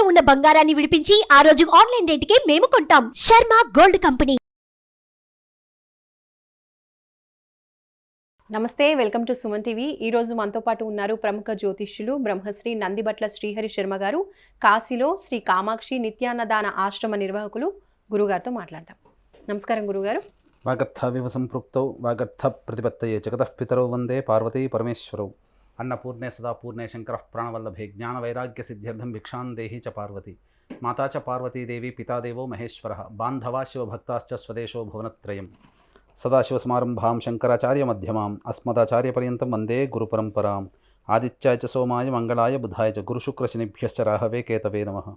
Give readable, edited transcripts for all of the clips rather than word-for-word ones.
ఉన్న బంగారాన్ని విడిపించి ఆ రోజు ఆన్లైన్ రేటుకే మేము కొంటాం. Sharma gold company. నమస్తే, వెల్కమ్ టు సుమన్ టీవీ. ఈరోజు మనతో పాటు ఉన్నారు ప్రముఖ జ్యోతిష్యులు బ్రహ్మశ్రీ నందిబట్ల శ్రీహరి శర్మ గారు. కాశీలో శ్రీ కామాక్షి నిత్యాన్నదాన ఆశ్రమ నిర్వాహకులు. గురుగారితో మాట్లాడతాం. నమస్కారం గురుగారు. వాగర్థవివ సంపృక్తౌ వాగర్థ ప్రతిపత్తయే జగతః పితరౌ వందే పార్వతీ పరమేశ్వరౌ. అన్నపూర్ణే సదా పూర్ణే శంకరః ప్రాణవల్లభే జ్ఞాన వైరాగ్య సిద్ధ్యర్థం భిక్షాం దేహి చ పార్వతి. మాతా చ పార్వతీదేవి పితాదేవో మహేశ్వరః. బాంధవా శివభక్తాశ్చ స్వదేశో భువనత్రయం. సదాశివసమారంభాం శంకరాచార్య మధ్యమాం అస్మదాచార్యపర్యంతం వందే గురుపరంపరాం. ఆదిత్యాయ చ సోమాయ మంగళాయ బుధాయ చ గురుశుక్రశనిభ్యశ్చ రాహవే కేతవే నమః.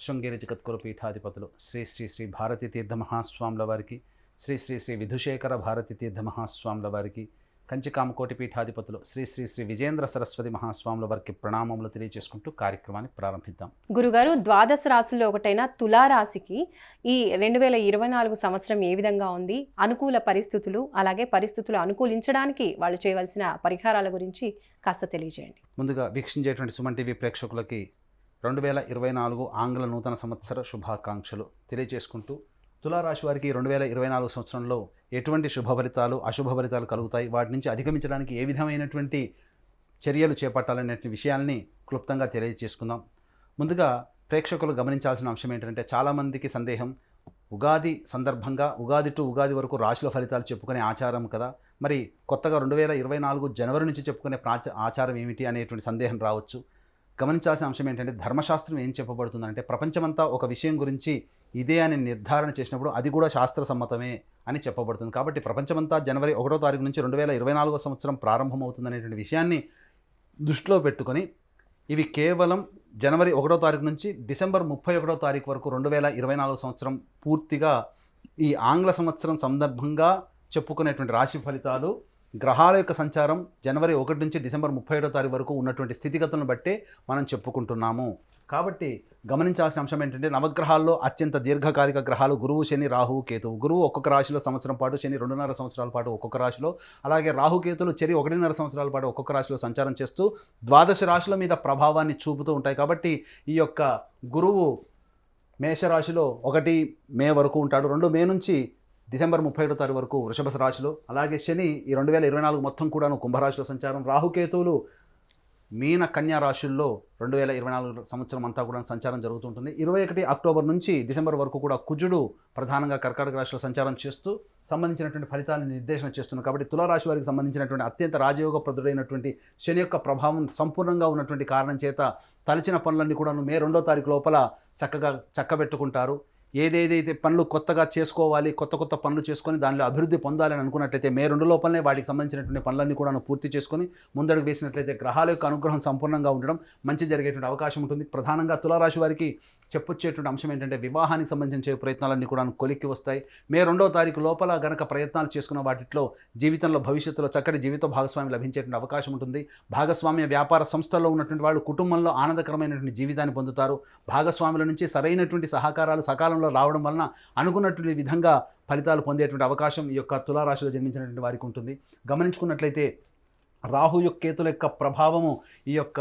శృంగేరి జగద్గురు పీఠాధిపతులు శ్రీ శ్రీ శ్రీ భారతీ తీర్థ మహాస్వాముల వారికి, శ్రీ శ్రీ శ్రీ విధుశేఖర భారతీ తీర్థ మహాస్వాముల వారికి, కంచికామకోటి పీఠాధిపతులు శ్రీ శ్రీ శ్రీ విజేంద్ర సరస్వతి మహాస్వాముల వారికి ప్రణామములు తెలియజేసుకుంటూ కార్యక్రమాన్ని ప్రారంభిద్దాం. గురుగారు, ద్వాదశ రాశుల్లో ఒకటైన తులారాశికి ఈ 2024 సంవత్సరం ఏ విధంగా ఉంది? అనుకూల పరిస్థితులు, అలాగే పరిస్థితులు అనుకూలించడానికి వాళ్ళు చేయవలసిన పరిహారాల గురించి కాస్త తెలియజేయండి. ముందుగా వీక్షించేటువంటి సుమన్ టీవీ ప్రేక్షకులకి 2024 ఆంగ్ల నూతన సంవత్సర శుభాకాంక్షలు తెలియజేసుకుంటూ, తులారాశి వారికి 2024 సంవత్సరంలో ఎటువంటి శుభ ఫలితాలు అశుభ ఫలితాలు కలుగుతాయి, వాటి నుంచి అధిగమించడానికి ఏ విధమైనటువంటి చర్యలు చేపట్టాలనే విషయాల్ని క్లుప్తంగా తెలియజేసుకుందాం. ముందుగా ప్రేక్షకులు గమనించాల్సిన అంశం ఏంటంటే, చాలామందికి సందేహం, ఉగాది సందర్భంగా ఉగాది టు ఉగాది వరకు రాశుల ఫలితాలు చెప్పుకునే ఆచారం కదా, మరి కొత్తగా 2024 జనవరి నుంచి చెప్పుకునే ఆచారం ఏమిటి అనేటువంటి సందేహం రావచ్చు. గమనించాల్సిన అంశం ఏంటంటే, ధర్మశాస్త్రం ఏం చెప్పబడుతుందంటే, ప్రపంచమంతా ఒక విషయం గురించి ఇదే అని నిర్ధారణ చేసినప్పుడు అది కూడా శాస్త్ర సమ్మతమే అని చెప్పబడుతుంది. కాబట్టి ప్రపంచమంతా జనవరి 1వ తారీఖు నుంచి 2024 సంవత్సరం ప్రారంభమవుతుందనేటువంటి విషయాన్ని దృష్టిలో పెట్టుకొని, ఇవి కేవలం జనవరి 1వ తారీఖు నుంచి డిసెంబర్ 31వ తారీఖు వరకు 2024 సంవత్సరం పూర్తిగా ఈ ఆంగ్ల సంవత్సరం సందర్భంగా చెప్పుకునేటువంటి రాశి ఫలితాలు, గ్రహాల యొక్క సంచారం జనవరి 1 నుంచి డిసెంబర్ 31వ తారీఖు వరకు ఉన్నటువంటి స్థితిగతులను బట్టే మనం చెప్పుకుంటున్నాము. కాబట్టి గమనించాల్సిన అంశం ఏంటంటే, నవగ్రహాల్లో అత్యంత దీర్ఘకాలిక గ్రహాలు గురువు, శని, రాహువు, కేతువు. గురువు ఒక్కొక్క రాశిలో సంవత్సరం పాటు, శని 2.5 సంవత్సరాల పాటు ఒక్కొక్క రాశిలో, అలాగే రాహుకేతులు చెరి 1.5 సంవత్సరాల పాటు ఒక్కొక్క రాశిలో సంచారం చేస్తూ ద్వాదశ రాశుల మీద ప్రభావాన్ని చూపుతూ ఉంటాయి. కాబట్టి ఈ యొక్క గురువు మేషరాశిలో 1 మే వరకు ఉంటాడు, 2 మే నుంచి డిసెంబర్ 31వ తారీఖు వరకు వృషభ రాశిలో, అలాగే శని ఈ 2024 మొత్తం కూడాను కుంభరాశిలో సంచారం, రాహుకేతువులు మీన కన్యా రాశుల్లో 2024 సంవత్సరం అంతా కూడా సంచారం జరుగుతుంటుంది. 21 అక్టోబర్ నుంచి డిసెంబర్ వరకు కూడా కుజుడు ప్రధానంగా కర్కాటక రాశిలో సంచారం చేస్తూ సంబంధించినటువంటి ఫలితాలను నిర్దేశన చేస్తున్నారు. కాబట్టి తులారాశి వారికి సంబంధించినటువంటి అత్యంత రాజయోగప్రదుడైనటువంటి శని యొక్క ప్రభావం సంపూర్ణంగా ఉన్నటువంటి కారణం చేత తలచిన పనులన్నీ కూడా మే 2వ తారీఖు లోపల చక్కగా చక్కబెట్టుకుంటారు. ఏదేదైతే పనులు కొత్తగా చేసుకోవాలి, కొత్త పనులు చేసుకొని దానిలో అభివృద్ధి పొందాలని అనుకున్నట్లయితే మే 2 లోపలనే వాటికి సంబంధించినటువంటి పనులన్నీ కూడా పూర్తి చేసుకొని ముందడుగు వేసినట్లయితే గ్రహాల యొక్క అనుగ్రహం సంపూర్ణంగా ఉండడం మంచి జరిగేటువంటి అవకాశం ఉంటుంది. ప్రధానంగా తులారాశి వారికి చెప్పొచ్చేటువంటి అంశం ఏంటంటే, వివాహానికి సంబంధించే ప్రయత్నాలన్నీ కూడా కొలిక్కి వస్తాయి. మే 2వ తారీఖు లోపల గనక ప్రయత్నాలు చేసుకున్న వాటిలో జీవితంలో భవిష్యత్తులో చక్కటి జీవిత భాగస్వామి లభించేటువంటి అవకాశం ఉంటుంది. భాగస్వామ్య వ్యాపార సంస్థల్లో ఉన్నటువంటి వాళ్ళు కుటుంబంలో ఆనందకరమైనటువంటి జీవితాన్ని పొందుతారు. భాగస్వాముల నుంచి సరైనటువంటి సహకారాలు సకాలంలో రావడం వలన అనుకున్నటువంటి విధంగా ఫలితాలు పొందేటువంటి అవకాశం ఈ యొక్క తులారాశిలో జన్మించినటువంటి వారికి ఉంటుంది. గమనించుకున్నట్లయితే రాహు యొక్క కేతుల యొక్క ప్రభావము ఈ యొక్క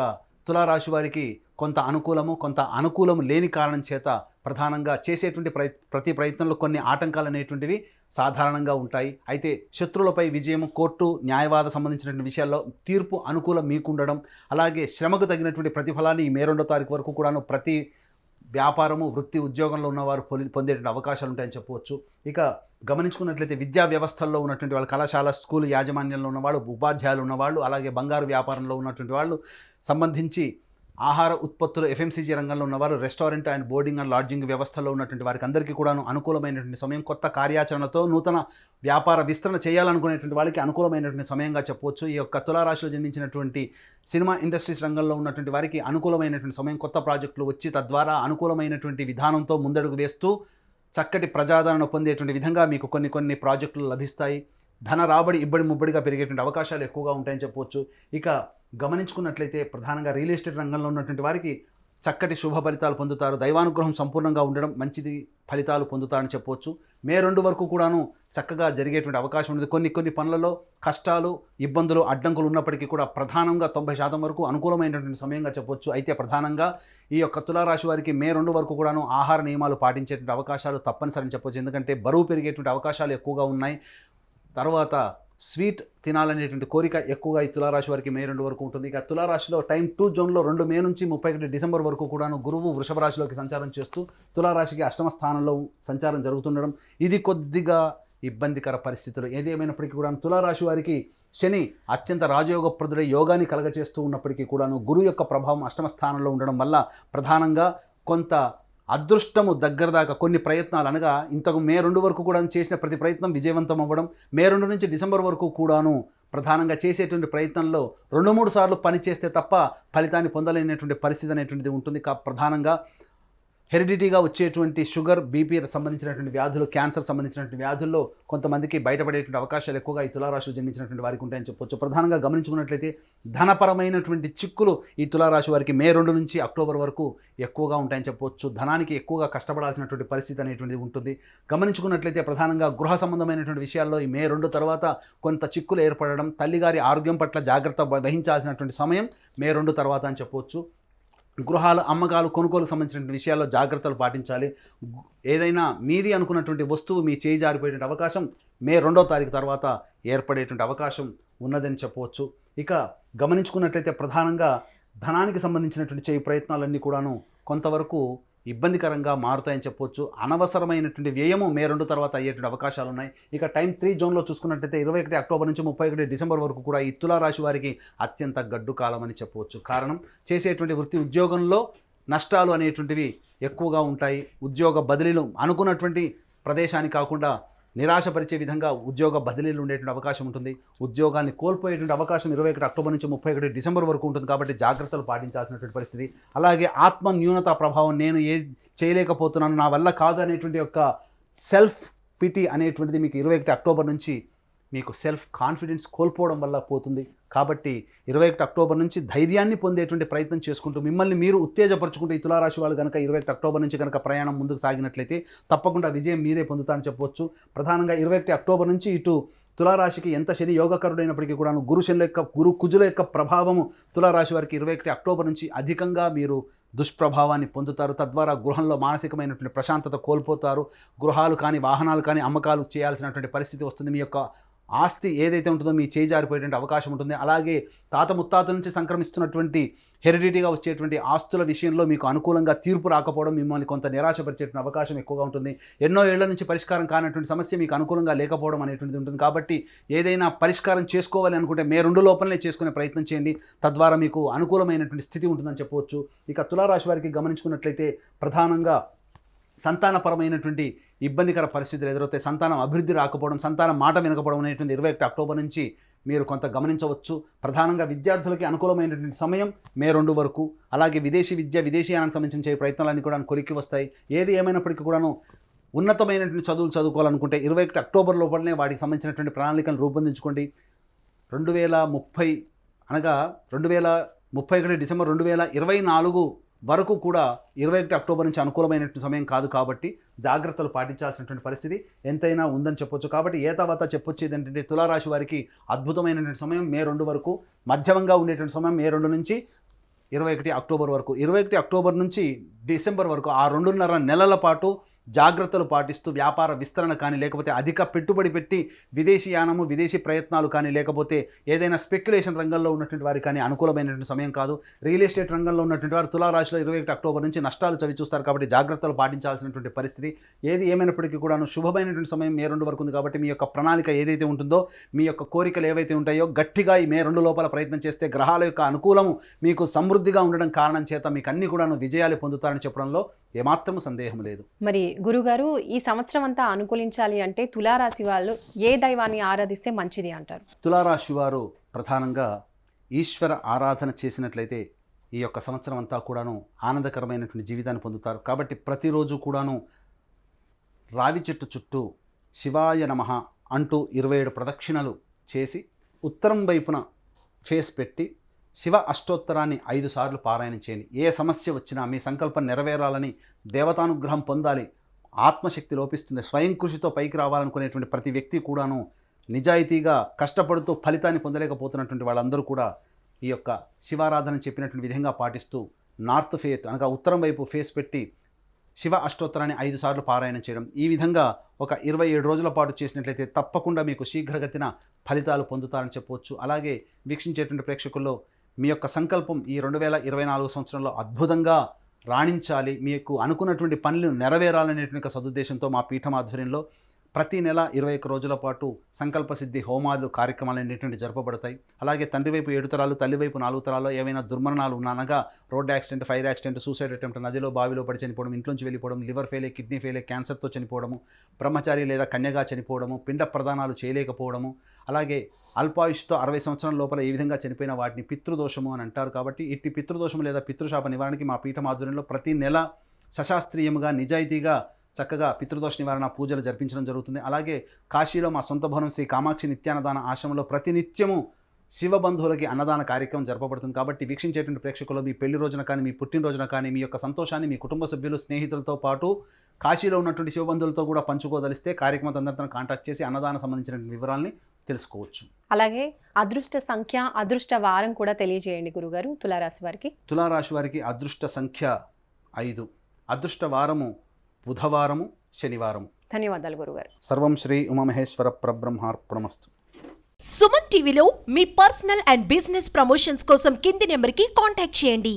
తులారాశి వారికి కొంత అనుకూలము, కొంత అనుకూలము లేని కారణం చేత ప్రధానంగా చేసేటువంటి ప్రతి ప్రయత్నంలో కొన్ని ఆటంకాలు అనేటువంటివి సాధారణంగా ఉంటాయి. అయితే శత్రువులపై విజయం, కోర్టు న్యాయవాద సంబంధించినటువంటి విషయాల్లో తీర్పు అనుకూలం మీకుండడం, అలాగే శ్రమకు తగినటువంటి ప్రతిఫలాన్ని ఈ మే 2వ తారీఖు వరకు కూడాను ప్రతి వ్యాపారము, వృత్తి, ఉద్యోగంలో ఉన్నవారు పొందేటువంటి అవకాశాలు ఉంటాయని చెప్పవచ్చు. ఇక గమనించుకున్నట్లయితే విద్యా వ్యవస్థల్లో ఉన్నటువంటి వాళ్ళు, కళాశాల, స్కూల్ యాజమాన్యంలో ఉన్నవాళ్ళు, ఉపాధ్యాయులు ఉన్నవాళ్ళు, అలాగే బంగారు వ్యాపారంలో ఉన్నటువంటి వాళ్ళు, సంబంధించి ఆహార ఉత్పత్తులు ఎఫ్ఎంసీజీ రంగంలో ఉన్నవారు, restaurant and boarding and lodging వ్యవస్థలో ఉన్నటువంటి వారికి అందరికీ కూడాను అనుకూలమైనటువంటి సమయం. కొత్త కార్యాచరణతో నూతన వ్యాపార విస్తరణ చేయాలనుకునేటువంటి వాళ్ళకి అనుకూలమైనటువంటి సమయంగా చెప్పవచ్చు. ఈ యొక్క తులారాశిలో జన్మించినటువంటి సినిమా ఇండస్ట్రీస్ రంగంలో ఉన్నటువంటి వారికి అనుకూలమైనటువంటి సమయం. కొత్త ప్రాజెక్టులు వచ్చి తద్వారా అనుకూలమైనటువంటి విధానంతో ముందడుగు వేస్తూ చక్కటి ప్రజాదరణ పొందేటువంటి విధంగా మీకు కొన్ని ప్రాజెక్టులు లభిస్తాయి. ధన రాబడి ఇబ్బడి ముబ్బడిగా పెరిగేటువంటి అవకాశాలు ఎక్కువగా ఉంటాయని చెప్పవచ్చు. ఇక గమనించుకున్నట్లయితే ప్రధానంగా రియల్ ఎస్టేట్ రంగంలో ఉన్నటువంటి వారికి చక్కటి శుభ ఫలితాలు పొందుతారు. దైవానుగ్రహం సంపూర్ణంగా ఉండడం మంచిది ఫలితాలు పొందుతారని చెప్పవచ్చు. మే 2 వరకు కూడాను చక్కగా జరిగేటువంటి అవకాశం ఉంటుంది. కొన్ని పనులలో కష్టాలు, ఇబ్బందులు, అడ్డంకులు ఉన్నప్పటికీ కూడా ప్రధానంగా 90% వరకు అనుకూలమైనటువంటి సమయంగా చెప్పొచ్చు. అయితే ప్రధానంగా ఈ యొక్క తులారాశి వారికి మే 2 వరకు కూడాను ఆహార నియమాలు పాటించేటువంటి అవకాశాలు తప్పనిసరి అని చెప్పొచ్చు. ఎందుకంటే బరువు పెరిగేటువంటి అవకాశాలు ఎక్కువగా ఉన్నాయి. తర్వాత స్వీట్ తినాలనేటువంటి కోరిక ఎక్కువగా ఈ తులారాశి వారికి మే 2 వరకు ఉంటుంది. ఇక తులారాశిలో టైం 2 జోన్లో 2 మే నుంచి 31 డిసెంబర్ వరకు కూడాను గురువు వృషభ రాశిలోకి సంచారం చేస్తూ తులారాశికి అష్టమ స్థానంలో సంచారం జరుగుతుండడం ఇది కొద్దిగా ఇబ్బందికర పరిస్థితులు. ఏది ఏమైనప్పటికీ కూడా తులారాశి వారికి శని అత్యంత రాజయోగప్రదుడై యోగాన్ని కలగచేస్తూ ఉన్నప్పటికీ కూడాను గురువు యొక్క ప్రభావం అష్టమ స్థానంలో ఉండడం వల్ల ప్రధానంగా కొంత అదృష్టము దగ్గర దాకా కొన్ని ప్రయత్నాలు అనగా ఇంతకు మే 2 వరకు కూడా చేసిన ప్రతి ప్రయత్నం విజయవంతం అవ్వడం, మే 2 నుంచి డిసెంబర్ వరకు కూడాను ప్రధానంగా చేసేటువంటి ప్రయత్నంలో 2-3 సార్లు పని చేస్తే తప్ప ఫలితాన్ని పొందలేనటువంటి పరిస్థితి అనేటువంటిది ఉంటుంది. ప్రధానంగా హెరిడిటీగా వచ్చేటువంటి షుగర్, బీపీ సంబంధించినటువంటి వ్యాధులు, క్యాన్సర్ సంబంధించినటువంటి వ్యాధుల్లో కొంతమందికి బయటపడేటువంటి అవకాశాలు ఎక్కువగా ఈ తులారాశిలో జన్మించినటువంటి వారికి ఉంటాయని చెప్పొచ్చు. ప్రధానంగా గమనించుకున్నట్లయితే ధనపరమైనటువంటి చిక్కులు ఈ తులారాశి వారికి మే 2 నుంచి అక్టోబర్ వరకు ఎక్కువగా ఉంటాయని చెప్పొచ్చు. ధనానికి ఎక్కువగా కష్టపడాల్సినటువంటి పరిస్థితి అనేటువంటిది ఉంటుంది. గమనించుకున్నట్లయితే ప్రధానంగా గృహ సంబంధమైనటువంటి విషయాల్లో ఈ మే 2 తర్వాత కొంత చిక్కులు ఏర్పడడం, తల్లిగారి ఆరోగ్యం పట్ల జాగ్రత్త వహించాల్సినటువంటి సమయం మే 2 తర్వాత అని చెప్పొచ్చు. గృహాలు, అమ్మకాలు, కొనుగోలుకు సంబంధించిన విషయాల్లో జాగ్రత్తలు పాటించాలి. ఏదైనా మీది అనుకున్నటువంటి వస్తువు మీ చేయి జారిపోయేటువంటి అవకాశం మే 2వ తారీఖు తర్వాత ఏర్పడేటువంటి అవకాశం ఉన్నదని చెప్పవచ్చు. ఇక గమనించుకున్నట్లయితే ప్రధానంగా ధనానికి సంబంధించినటువంటి చేయి ప్రయత్నాలన్నీ కూడాను కొంతవరకు ఇబ్బందికరంగా మారుతాయని చెప్పొచ్చు. అనవసరమైనటువంటి వ్యయము మే 2 తర్వాత అయ్యేటువంటి అవకాశాలు ఉన్నాయి. ఇక టైం 3 జోన్లో చూసుకున్నట్లయితే 21 అక్టోబర్ నుంచి 31 డిసెంబర్ వరకు కూడా ఈ తులారాశి వారికి అత్యంత గడ్డు కాలం అని చెప్పవచ్చు. కారణం చేసేటువంటి వృత్తి ఉద్యోగంలో నష్టాలు అనేటువంటివి ఎక్కువగా ఉంటాయి. ఉద్యోగ బదిలీలు అనుకున్నటువంటి ప్రదేశానికి కాకుండా నిరాశపరిచే విధంగా ఉద్యోగ బదిలీలు ఉండేటువంటి అవకాశం ఉంటుంది. ఉద్యోగాన్ని కోల్పోయేటువంటి అవకాశం 21 అక్టోబర్ నుంచి 31 డిసెంబర్ వరకు ఉంటుంది. కాబట్టి జాగ్రత్తలు పాటించాల్సినటువంటి పరిస్థితి. అలాగే ఆత్మ న్యూనత ప్రభావం, నేను చేయలేకపోతున్నాను, నా వల్ల కాదు అనేటువంటి యొక్క సెల్ఫ్ పిటి అనేటువంటిది మీకు 21 అక్టోబర్ నుంచి మీకు సెల్ఫ్ కాన్ఫిడెన్స్ కోల్పోవడం వల్ల పోతుంది. కాబట్టి 21 అక్టోబర్ నుంచి ధైర్యాన్ని పొందేటువంటి ప్రయత్నం చేసుకుంటూ మిమ్మల్ని మీరు ఉత్తేజపరచుకుంటూ ఈ తులారాశి వాళ్ళు కనుక 21 అక్టోబర్ నుంచి కనుక ప్రయాణం ముందుకు సాగినట్లయితే తప్పకుండా విజయం మీరే పొందుతారని చెప్పవచ్చు. ప్రధానంగా 21 అక్టోబర్ నుంచి ఇటు తులారాశికి ఎంత శని యోగకరుడైనప్పటికీ కూడా గురు కుజుల యొక్క ప్రభావము తులారాశి వారికి 21 అక్టోబర్ నుంచి అధికంగా మీరు దుష్ప్రభావాన్ని పొందుతారు. తద్వారా గృహంలో మానసికమైనటువంటి ప్రశాంతత కోల్పోతారు. గృహాలు కానీ, వాహనాలు కానీ అమ్మకాలు చేయాల్సినటువంటి పరిస్థితి వస్తుంది. మీ యొక్క ఆస్తి ఏదైతే ఉంటుందో మీ చేయి జారిపోయేటువంటి అవకాశం ఉంటుంది. అలాగే తాత ముత్తాతల నుంచి సంక్రమిస్తున్నటువంటి హెరిడిటీగా వచ్చేటువంటి ఆస్తుల విషయంలో మీకు అనుకూలంగా తీర్పు రాకపోవడం మిమ్మల్ని కొంత నిరాశపరిచేటువంటి అవకాశం ఎక్కువగా ఉంటుంది. ఎన్నో ఏళ్ల నుంచి పరిష్కారం కానటువంటి సమస్య మీకు అనుకూలంగా లేకపోవడం అనేటువంటిది ఉంటుంది. కాబట్టి ఏదైనా పరిష్కారం చేసుకోవాలి అనుకుంటే మే 2 లోపలనే చేసుకునే ప్రయత్నం చేయండి. తద్వారా మీకు అనుకూలమైనటువంటి స్థితి ఉంటుందని చెప్పవచ్చు. ఇక తులారాశి వారికి గమనించుకున్నట్లయితే ప్రధానంగా సంతానపరమైనటువంటి ఇబ్బందికర పరిస్థితులు ఎదురవుతాయి. సంతానం అభివృద్ధి రాకపోవడం, సంతానం మాట వినకపోవడం అనేటువంటి 21 అక్టోబర్ నుంచి మీరు కొంత గమనించవచ్చు. ప్రధానంగా విద్యార్థులకి అనుకూలమైనటువంటి సమయం మే 2 వరకు. అలాగే విదేశీ విద్య, విదేశీయానానికి సంబంధించిన ప్రయత్నాలన్నీ కూడా కొలిక్కి వస్తాయి. ఏది ఏమైనప్పటికీ కూడాను ఉన్నతమైనటువంటి చదువులు చదువుకోవాలనుకుంటే 21 అక్టోబర్ లోపలనే వాటికి సంబంధించినటువంటి ప్రణాళికను రూపొందించుకోండి. 2030 అనగా 2031 డిసెంబర్ 2024 వరకు కూడా 21 అక్టోబర్ నుంచి అనుకూలమైనటువంటి సమయం కాదు. కాబట్టి జాగ్రత్తలు పాటించాల్సినటువంటి పరిస్థితి ఎంతైనా ఉందని చెప్పొచ్చు. కాబట్టి తర్వాత చెప్పొచ్చేది ఏంటంటే తులారాశి వారికి అద్భుతమైనటువంటి సమయం మే 2 వరకు, మధ్యమంగా ఉండేటువంటి సమయం మే 2 నుంచి 21 అక్టోబర్ వరకు. 21 అక్టోబర్ నుంచి డిసెంబర్ వరకు ఆ 2.5 నెలల పాటు జాగ్రత్తలు పాటిస్తూ వ్యాపార విస్తరణ కానీ, లేకపోతే అధిక పెట్టుబడి పెట్టి విదేశీ యానము, విదేశీ ప్రయత్నాలు కానీ, లేకపోతే ఏదైనా స్పెక్యులేషన్ రంగంలో ఉన్నటువంటి వారికి కానీ అనుకూలమైనటువంటి సమయం కాదు. రియల్ ఎస్టేట్ రంగంలో ఉన్నటువంటి వారు తులారాశిలో 21 అక్టోబర్ నుంచి నష్టాలు చవి చూస్తారు. కాబట్టి జాగ్రత్తలు పాటించాల్సినటువంటి పరిస్థితి. ఏది ఏమైనప్పటికీ కూడాను శుభమైనటువంటి సమయం మే 2 వరకు ఉంది. కాబట్టి మీ యొక్క ప్రణాళిక ఏదైతే ఉంటుందో, మీ యొక్క కోరికలు ఏవైతే ఉంటాయో గట్టిగా ఈ మే 2 లోపల ప్రయత్నం చేస్తే గ్రహాల యొక్క అనుకూలము మీకు సమృద్ధిగా ఉండడం కారణం చేత మీకు అన్ని కూడాను విజయాలు పొందుతారని చెప్పడంలో ఏమాత్రము సందేహం లేదు. మరి గురుగారు, ఈ సంవత్సరం అంతా అనుకూలించాలి అంటే తులారాశి వాళ్ళు ఏ దైవాన్ని ఆరాధిస్తే మంచిది అంటారు? తులారాశి వారు ప్రధానంగా ఈశ్వర ఆరాధన చేసినట్లయితే ఈ యొక్క సంవత్సరం అంతా కూడాను ఆనందకరమైనటువంటి జీవితాన్ని పొందుతారు. కాబట్టి ప్రతిరోజు కూడాను రావి చెట్టు చుట్టూ శివాయ నమః అంటూ 27 ప్రదక్షిణలు చేసి ఉత్తరం వైపున ఫేస్ పెట్టి శివ అష్టోత్తరాన్ని 5 సార్లు పారాయణం చేయండి. ఏ సమస్య వచ్చినా మీ సంకల్పం నెరవేరాలని, దేవతానుగ్రహం పొందాలి, ఆత్మశక్తి లోపిస్తుంది. స్వయం కృషితో పైకి రావాలనుకునేటువంటి ప్రతి వ్యక్తి కూడాను నిజాయితీగా కష్టపడుతూ ఫలితాన్ని పొందలేకపోతున్నటువంటి వాళ్ళందరూ కూడా ఈ యొక్క శివారాధన చెప్పినటువంటి విధంగా పాటిస్తూ నార్త్ ఫేస్ అనగా ఉత్తరం వైపు ఫేస్ పెట్టి శివ అష్టోత్తరాన్ని 5 సార్లు పారాయణం చేయడం, ఈ విధంగా ఒక 27 రోజుల పాటు చేసినట్లయితే తప్పకుండా మీకు శీఘ్రగతిన ఫలితాలు పొందుతారని చెప్పవచ్చు. అలాగే వీక్షించేటువంటి ప్రేక్షకుల్లో మీ యొక్క సంకల్పం ఈ 2024 సంవత్సరంలో అద్భుతంగా రాణించాలి, మీకు అనుకున్నటువంటి పనులు నెరవేరాలనేటువంటి సదుద్దేశంతో మా పీఠం ఆధ్వర్యంలో ప్రతి నెల 21 రోజుల పాటు సంకల్ప సిద్ధి హోమాలు కార్యక్రమాలు అనేటువంటి జరపబడతాయి. అలాగే తండ్రి వైపు 7 తరాలు, తల్లి వైపు 4 తరాల్లో ఏవైనా దుర్మరణాలు అనగా road accident, fire accident, suicide attempt, నదిలో బావిలో పడి చనిపోవడం, ఇంట్లోంచి వెళ్ళిపోవడం, లివర్ ఫెయిల్, కిడ్నీ ఫెయిల్, క్యాన్సర్తో చనిపోవడము, బ్రహ్మచారి లేదా కన్యగా చనిపోవడము, పిండ ప్రదానాలు చేయలేకపోవడము, అలాగే అల్పాయుష్తో 60 సంవత్సరాల లోపల ఏ విధంగా చనిపోయిన వాటిని పితృదోషము అని అంటారు. కాబట్టి ఇట్టి పితృదోషము లేదా పితృశాప నివారణకి మా పీఠం ఆధ్వర్యంలో ప్రతి నెల సశాస్త్రీయముగా నిజాయితీగా చక్కగా పితృదోష నివారణ పూజలు జరిపించడం జరుగుతుంది. అలాగే కాశీలో మా సొంత భవనం శ్రీ కామాక్షి నిత్యాన్నదాన ఆశ్రమంలో ప్రతినిత్యము శివబంధువులకి అన్నదాన కార్యక్రమం జరపబడుతుంది. కాబట్టి వీక్షించేటువంటి ప్రేక్షకులు మీ పెళ్లి రోజున కానీ, మీ పుట్టినరోజున కానీ మీ యొక్క సంతోషాన్ని మీ కుటుంబ సభ్యులు, స్నేహితులతో పాటు కాశీలో ఉన్నటువంటి శివబంధువులతో కూడా పంచుకోదలిస్తే కార్యక్రమం అందరితో కాంటాక్ట్ చేసి అన్నదానం సంబంధించిన వివరాల్ని తెలుసుకోవచ్చు. అలాగే అదృష్ట సంఖ్య, అదృష్ట వారం కూడా తెలియజేయండి గురుగారు తులారాశి వారికి. తులారాశి వారికి అదృష్ట సంఖ్య 5, అదృష్ట వారము బుధవారము, శనివారము. ధన్యవాదాలు గురుగారు. సర్వం శ్రీ ఉమామహేశ్వర పరబ్రహ్మార్పణమస్తు. సుమన్ టీవీలో మీ పర్సనల్ అండ్ బిజినెస్ ప్రమోషన్స్ కోసం కింది నెంబర్కి కాంటాక్ట్ చేయండి.